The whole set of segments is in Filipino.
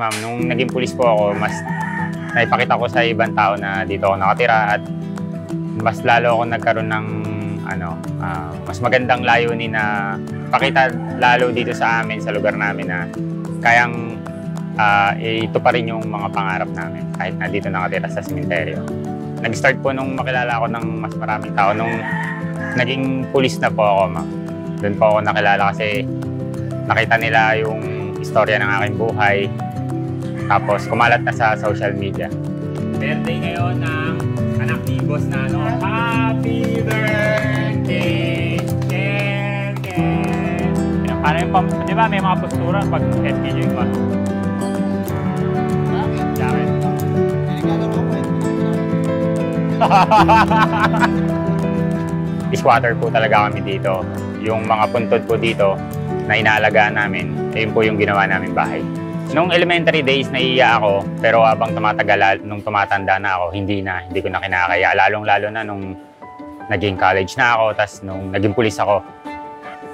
Ma'am, nung naging pulis po ako, mas naipakita ko sa ibang tao na dito ako nakatira at mas lalo ako nagkaroon ng mas magandang layunin na pakita lalo dito sa amin, sa lugar namin na kayang ito pa rin yung mga pangarap namin kahit na dito nakatira sa sementeryo. Nag-start po nung makilala ako ng mas maraming tao nung naging pulis na po ako, ma'am. Doon po ako nakilala kasi nakita nila yung istorya ng aking buhay. Tapos kumalat na sa social media. Birthday ngayon ng anak ni Boss Nano. Happy birthday! Ken, Ken! Paano yung di ba may mga postura pag FPJ pa? Jacket. Squatter po talaga kami dito. Yung mga puntod po dito na inaalagaan namin, ayun po yung ginawa namin bahay. Nung elementary days, naiiya ako, pero habang tumatagal, nung tumatanda na ako, hindi ko na kinakaya. Lalong-lalo na nung naging college na ako, tas nung naging pulis ako.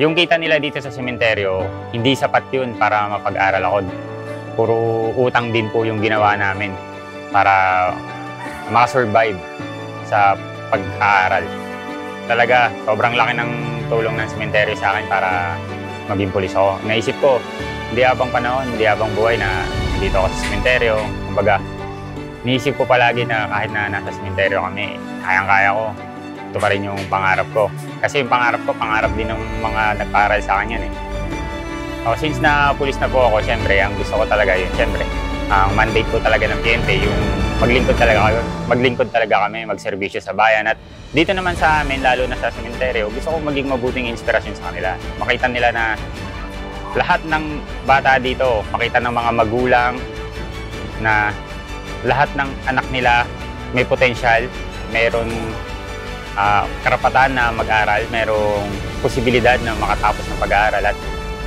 Yung kita nila dito sa sementeryo, hindi sapat yun para mapag-aral ako. Puro utang din po yung ginawa namin para makasurvive sa pag-aaral. Talaga, sobrang laki ng tulong ng sementeryo sa akin para maging pulis ako. Naisip ko, hindi habang panahon, hindi habang buhay na dito ako sa sementeryo. Kumbaga, niisip ko palagi na kahit na nasa sementeryo kami, kayang-kaya ko. Ito pa rin yung pangarap ko. Kasi yung pangarap ko, pangarap din ng mga nagpaaral sa akin yan eh. Since na pulis na po ako, syempre, ang gusto ko talaga yun. Syempre, ang mandate ko talaga ng PNP, yung maglingkod talaga kami, magserbisyo sa bayan. At dito naman sa amin, lalo na sa sementeryo, gusto ko maging mabuting inspirasyon sa kanila. Makita nila na lahat ng bata dito, makita ng mga magulang na lahat ng anak nila may potensyal, mayroong karapatan na mag-aral, mayroong posibilidad na makatapos ng pag-aaral at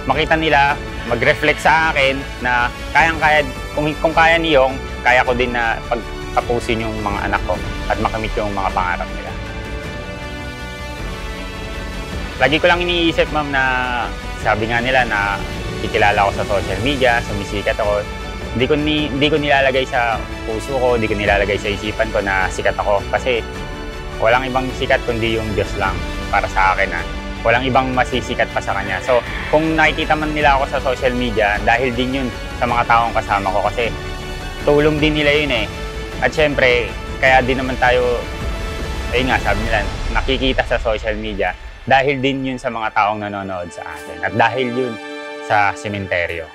makita nila, mag-reflect sa akin na kayang-kaya, kung kaya niyong, kaya ko din na pagtapusin yung mga anak ko at makamit yung mga pangarap nila. Lagi ko lang iniisip, ma'am, na sabi nga nila na kikilala ko sa social media, sumisikat ako. Hindi ko nilalagay sa puso ko, hindi ko nilalagay sa isipan ko na sikat ako. Kasi walang ibang sikat kundi yung Diyos lang para sa akin. Walang ibang masisikat pa sa Kanya. So kung nakikita man nila ako sa social media, dahil din yun sa mga taong kasama ko. Kasi tulong din nila yun eh. At syempre, kaya din naman tayo, ayun nga, sabi nila, nakikita sa social media. Dahil din yun sa mga taong nanonood sa atin at dahil yun sa sementeryo.